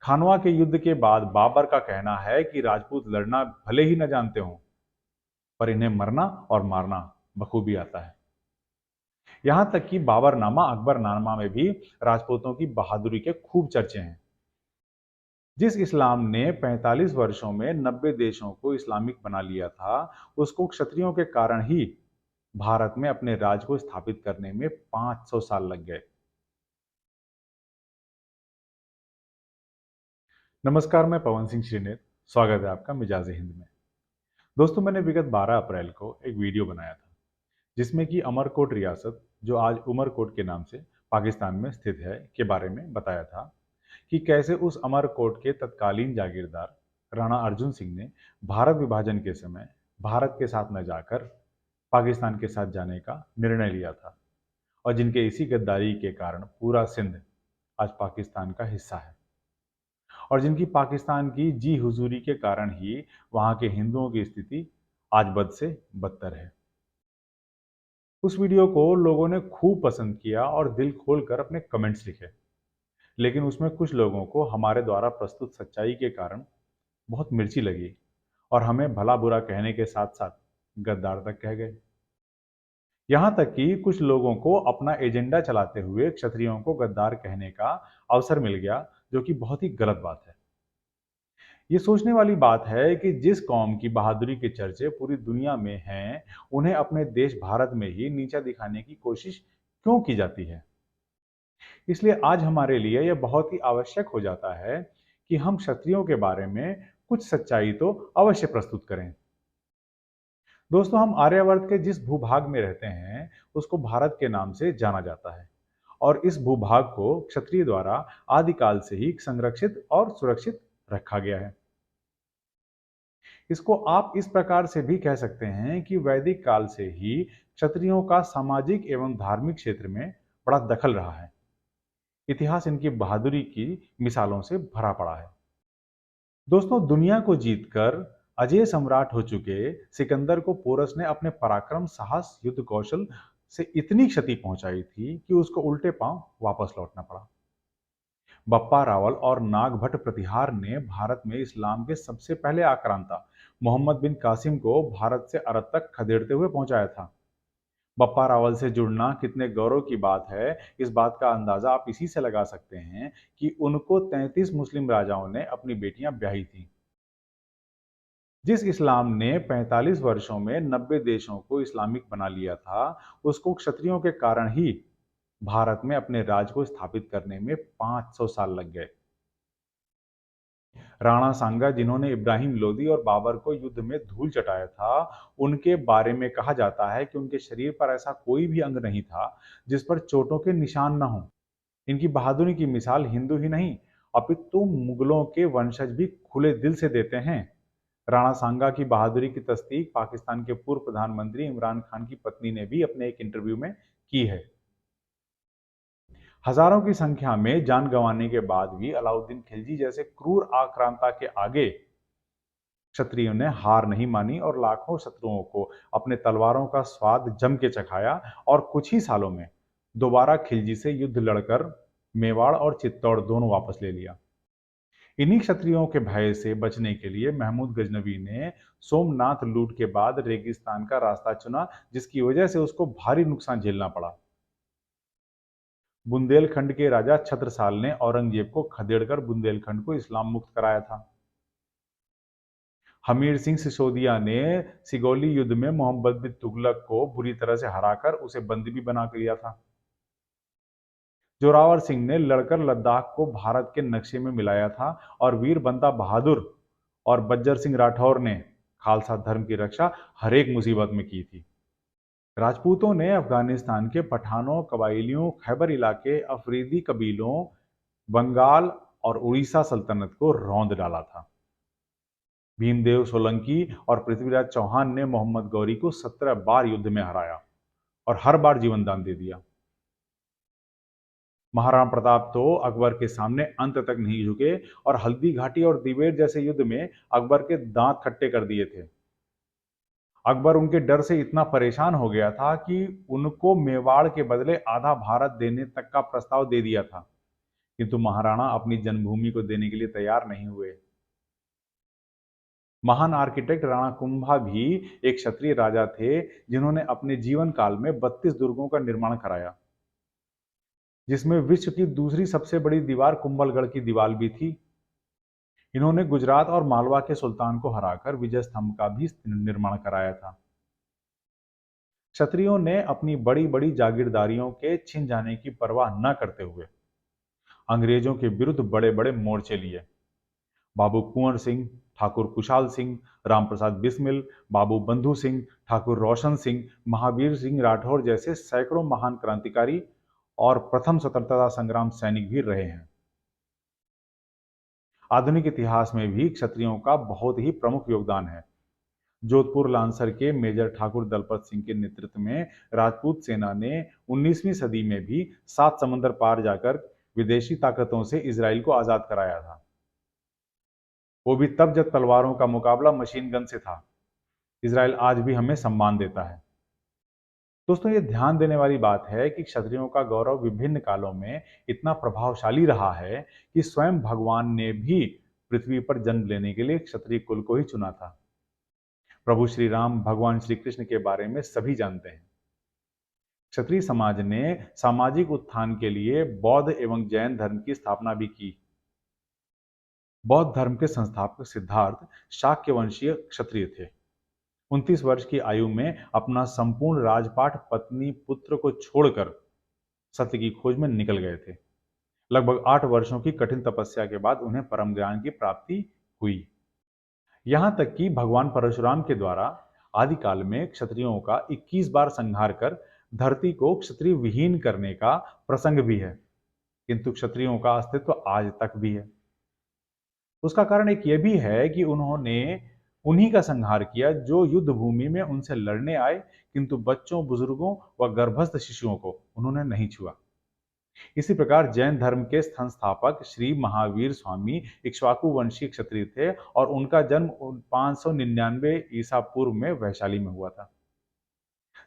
खानवा के युद्ध के बाद बाबर का कहना है कि राजपूत लड़ना भले ही न जानते हों, पर इन्हें मरना और मारना बखूबी आता है। यहां तक कि बाबरनामा अकबरनामा में भी राजपूतों की बहादुरी के खूब चर्चे हैं। जिस इस्लाम ने 45 वर्षों में 90 देशों को इस्लामिक बना लिया था, उसको क्षत्रियों के कारण ही भारत में अपने राज को स्थापित करने में 500 साल लग गए। नमस्कार, मैं पवन सिंह श्रीनेत। स्वागत है आपका मिजाज हिंद में। दोस्तों, मैंने विगत 12 अप्रैल को एक वीडियो बनाया था जिसमें कि अमरकोट रियासत, जो आज उमरकोट के नाम से पाकिस्तान में स्थित है, के बारे में बताया था कि कैसे उस अमरकोट के तत्कालीन जागीरदार राणा अर्जुन सिंह ने भारत विभाजन के समय भारत के साथ न जाकर पाकिस्तान के साथ जाने का निर्णय लिया था, और जिनके इसी गद्दारी के कारण पूरा सिंध आज पाकिस्तान का हिस्सा है, और जिनकी पाकिस्तान की जी हुजूरी के कारण ही वहां के हिंदुओं की स्थिति आज बद से बदतर है। उस वीडियो को लोगों ने खूब पसंद किया और दिल खोलकर अपने कमेंट्स लिखे, लेकिन उसमें कुछ लोगों को हमारे द्वारा प्रस्तुत सच्चाई के कारण बहुत मिर्ची लगी और हमें भला बुरा कहने के साथ साथ गद्दार तक कह गए। यहां तक कि कुछ लोगों को अपना एजेंडा चलाते हुए क्षत्रियों को गद्दार कहने का अवसर मिल गया, जो कि बहुत ही गलत बात है। ये सोचने वाली बात है कि जिस कौम की बहादुरी के चर्चे पूरी दुनिया में हैं, उन्हें अपने देश भारत में ही नीचा दिखाने की कोशिश क्यों की जाती है। इसलिए आज हमारे लिए यह बहुत ही आवश्यक हो जाता है कि हम क्षत्रियों के बारे में कुछ सच्चाई तो अवश्य प्रस्तुत करें। दोस्तों, हम आर्यावर्त के जिस भूभाग में रहते हैं उसको भारत के नाम से जाना जाता है, और इस भूभाग को क्षत्रिय द्वारा आदिकाल से ही संरक्षित और सुरक्षित रखा गया है। इसको आप इस प्रकार से भी कह सकते हैं कि वैदिक काल से ही क्षत्रियों का सामाजिक एवं धार्मिक क्षेत्र में बड़ा दखल रहा है। इतिहास इनकी बहादुरी की मिसालों से भरा पड़ा है। दोस्तों, दुनिया को जीतकर अजय सम्राट हो चुके सिकंदर को पोरस ने अपने पराक्रम, साहस, युद्ध कौशल से इतनी क्षति पहुंचाई थी कि उसको उल्टे पांव वापस लौटना पड़ा। बप्पा रावल और नागभट्ट प्रतिहार ने भारत में इस्लाम के सबसे पहले आक्रांता मोहम्मद बिन कासिम को भारत से अरब तक खदेड़ते हुए पहुंचाया था। बप्पा रावल से जुड़ना कितने गौरव की बात है, इस बात का अंदाजा आप इसी से लगा सकते हैं कि उनको 33 मुस्लिम राजाओं ने अपनी बेटियां ब्याही थी। जिस इस्लाम ने 45 वर्षों में 90 देशों को इस्लामिक बना लिया था, उसको क्षत्रियों के कारण ही भारत में अपने राज को स्थापित करने में 500 साल लग गए। राणा सांगा, जिन्होंने इब्राहिम लोदी और बाबर को युद्ध में धूल चटाया था, उनके बारे में कहा जाता है कि उनके शरीर पर ऐसा कोई भी अंग नहीं था जिस पर चोटों के निशान न हों। इनकी बहादुरी की मिसाल हिंदू ही नहीं, अपितु मुगलों के वंशज भी खुले दिल से देते हैं। राणा सांगा की बहादुरी की तस्दीक पाकिस्तान के पूर्व प्रधानमंत्री इमरान खान की पत्नी ने भी अपने एक इंटरव्यू में की है। हजारों की संख्या में जान गंवाने के बाद भी अलाउद्दीन खिलजी जैसे क्रूर आक्रांता के आगे क्षत्रियों ने हार नहीं मानी और लाखों शत्रुओं को अपने तलवारों का स्वाद जम के चखाया, और कुछ ही सालों में दोबारा खिलजी से युद्ध लड़कर मेवाड़ और चित्तौड़ दोनों वापस ले लिया। इन्हीं क्षत्रियों के भय से बचने के लिए महमूद गजनवी ने सोमनाथ लूट के बाद रेगिस्तान का रास्ता चुना, जिसकी वजह से उसको भारी नुकसान झेलना पड़ा। बुंदेलखंड के राजा छत्रसाल ने औरंगजेब को खदेड़कर बुंदेलखंड को इस्लाम मुक्त कराया था। हमीर सिंह सिसोदिया ने सिगौली युद्ध में मोहम्मद बिन तुगलक को बुरी तरह से हराकर उसे बंदी भी बना लिया था। जोरावर सिंह ने लड़कर लद्दाख को भारत के नक्शे में मिलाया था, और वीर बंदा बहादुर और बज्जर सिंह राठौर ने खालसा धर्म की रक्षा हर एक मुसीबत में की थी। राजपूतों ने अफगानिस्तान के पठानों, कबाइलियों, खैबर इलाके, अफरीदी कबीलों, बंगाल और उड़ीसा सल्तनत को रौंद डाला था। भीमदेव सोलंकी और पृथ्वीराज चौहान ने मोहम्मद गौरी को 17 बार युद्ध में हराया और हर बार जीवन दान दे दिया। महाराणा प्रताप तो अकबर के सामने अंत तक नहीं झुके, और हल्दी घाटी और दिवेर जैसे युद्ध में अकबर के दांत खट्टे कर दिए थे। अकबर उनके डर से इतना परेशान हो गया था कि उनको मेवाड़ के बदले आधा भारत देने तक का प्रस्ताव दे दिया था। किंतु महाराणा अपनी जन्मभूमि को देने के लिए तैयार नहीं हुए। महान आर्किटेक्ट राणा कुंभा भी एक क्षत्रिय राजा थे, जिन्होंने अपने जीवन काल में 32 दुर्गों का निर्माण कराया, जिसमें विश्व की दूसरी सबसे बड़ी दीवार कुंभलगढ़ की दीवार भी थी। इन्होंने गुजरात और मालवा के सुल्तान को हराकर विजय स्तंभ का भी निर्माण कराया था। क्षत्रियों ने अपनी बड़ी बड़ी जागीरदारियों के छिन जाने की परवाह न करते हुए अंग्रेजों के विरुद्ध बड़े बड़े मोर्चे लिए। बाबू कुंवर सिंह, ठाकुर कुशाल सिंह, रामप्रसाद बिस्मिल, बाबू बंधु सिंह, ठाकुर रोशन सिंह, महावीर सिंह राठौर जैसे सैकड़ों महान क्रांतिकारी और प्रथम स्वतंत्रता संग्राम सैनिक भी रहे हैं। आधुनिक इतिहास में भी क्षत्रियों का बहुत ही प्रमुख योगदान है। जोधपुर लांसर के मेजर ठाकुर दलपत सिंह के नेतृत्व में राजपूत सेना ने 19वीं सदी में भी 7 समंदर पार जाकर विदेशी ताकतों से इजराइल को आजाद कराया था। वो भी तब जब तलवारों का मुकाबला मशीन गन से था। इजराइल आज भी हमें सम्मान देता है। दोस्तों, ये ध्यान देने वाली बात है कि क्षत्रियों का गौरव विभिन्न कालों में इतना प्रभावशाली रहा है कि स्वयं भगवान ने भी पृथ्वी पर जन्म लेने के लिए क्षत्रिय कुल को ही चुना था। प्रभु श्री राम, भगवान श्री कृष्ण के बारे में सभी जानते हैं। क्षत्रिय समाज ने सामाजिक उत्थान के लिए बौद्ध एवं जैन धर्म की स्थापना भी की। बौद्ध धर्म के संस्थापक सिद्धार्थ शाक्य वंशीय क्षत्रिय थे। 29 वर्ष की आयु में अपना संपूर्ण राजपाट पत्नी पुत्र को छोड़कर सत्य की खोज में निकल गए थे। लगभग 8 वर्षों की कठिन तपस्या के बाद उन्हें परम ज्ञान की प्राप्ति हुई। यहां तक कि भगवान परशुराम के द्वारा आदिकाल में क्षत्रियों का 21 बार संहार कर धरती को क्षत्रिय विहीन करने का प्रसंग भी है, किंतु क्षत्रियों का अस्तित्व आज तक भी है। उसका कारण एक यह भी है कि उन्होंने उन्हीं का संहार किया जो युद्ध भूमि में उनसे लड़ने आए, किंतु बच्चों, बुजुर्गों व गर्भस्थ शिशुओं को उन्होंने नहीं छुआ। इसी प्रकार जैन धर्म के संस्थापक श्री महावीर स्वामी इक्ष्वाकु वंशीय क्षत्रिय थे और उनका जन्म 599 ईसा पूर्व में वैशाली में हुआ था।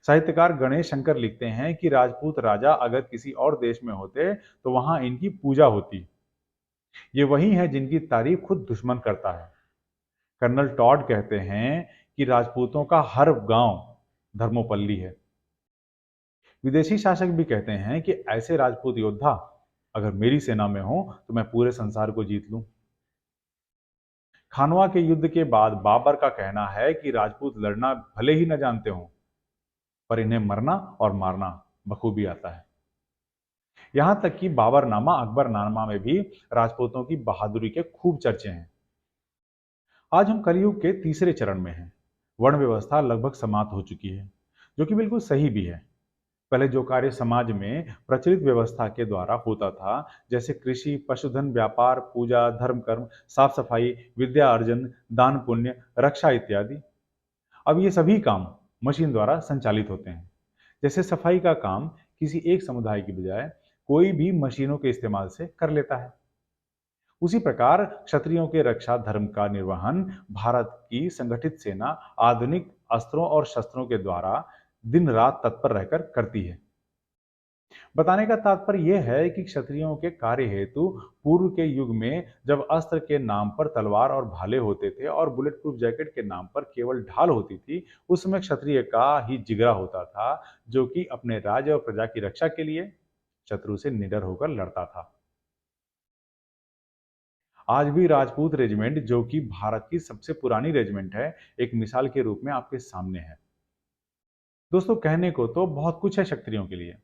साहित्यकार गणेश शंकर लिखते हैं कि राजपूत राजा अगर किसी और देश में होते तो वहां इनकी पूजा होती। ये वही हैं जिनकी तारीफ खुद दुश्मन करता है। कर्नल टॉड कहते हैं कि राजपूतों का हर गांव धर्मोपल्ली है। विदेशी शासक भी कहते हैं कि ऐसे राजपूत योद्धा अगर मेरी सेना में हो तो मैं पूरे संसार को जीत लूं। खानवा के युद्ध के बाद बाबर का कहना है कि राजपूत लड़ना भले ही न जानते हों, पर इन्हें मरना और मारना बखूबी आता है। यहां तक कि बाबरनामा, अकबरनामा में भी राजपूतों की बहादुरी के खूब चर्चे हैं। आज हम कलयुग के तीसरे चरण में हैं। वर्ण व्यवस्था लगभग समाप्त हो चुकी है, जो कि बिल्कुल सही भी है। पहले जो कार्य समाज में प्रचलित व्यवस्था के द्वारा होता था, जैसे कृषि, पशुधन, व्यापार, पूजा, धर्म कर्म, साफ सफाई, विद्या अर्जन, दान पुण्य, रक्षा इत्यादि, अब ये सभी काम मशीन द्वारा संचालित होते हैं। जैसे सफाई का काम किसी एक समुदाय की बजाय कोई भी मशीनों के इस्तेमाल से कर लेता है। उसी प्रकार क्षत्रियों के रक्षा धर्म का निर्वहन भारत की संगठित सेना आधुनिक अस्त्रों और शस्त्रों के द्वारा दिन रात तत्पर रहकर करती है। बताने का तात्पर्य यह है कि क्षत्रियों के कार्य हेतु पूर्व के युग में जब अस्त्र के नाम पर तलवार और भाले होते थे और बुलेट प्रूफ जैकेट के नाम पर केवल ढाल होती थी, उस समय क्षत्रिय का ही जिगरा होता था, जो कि अपने राज्य और प्रजा की रक्षा के लिए शत्रु से निडर होकर लड़ता था। आज भी राजपूत रेजिमेंट, जो कि भारत की सबसे पुरानी रेजिमेंट है, एक मिसाल के रूप में आपके सामने है। दोस्तों, कहने को तो बहुत कुछ है क्षत्रियों के लिए,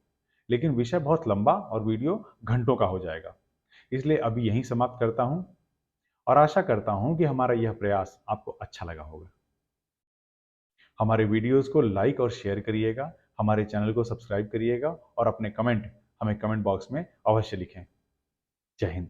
लेकिन विषय बहुत लंबा और वीडियो घंटों का हो जाएगा। इसलिए अभी यहीं समाप्त करता हूं और आशा करता हूं कि हमारा यह प्रयास आपको अच्छा लगा होगा। हमारे वीडियोस को लाइक और शेयर करिएगा, हमारे चैनल को सब्सक्राइब करिएगा और अपने कमेंट हमें कमेंट बॉक्स में अवश्य लिखें। जय हिंद।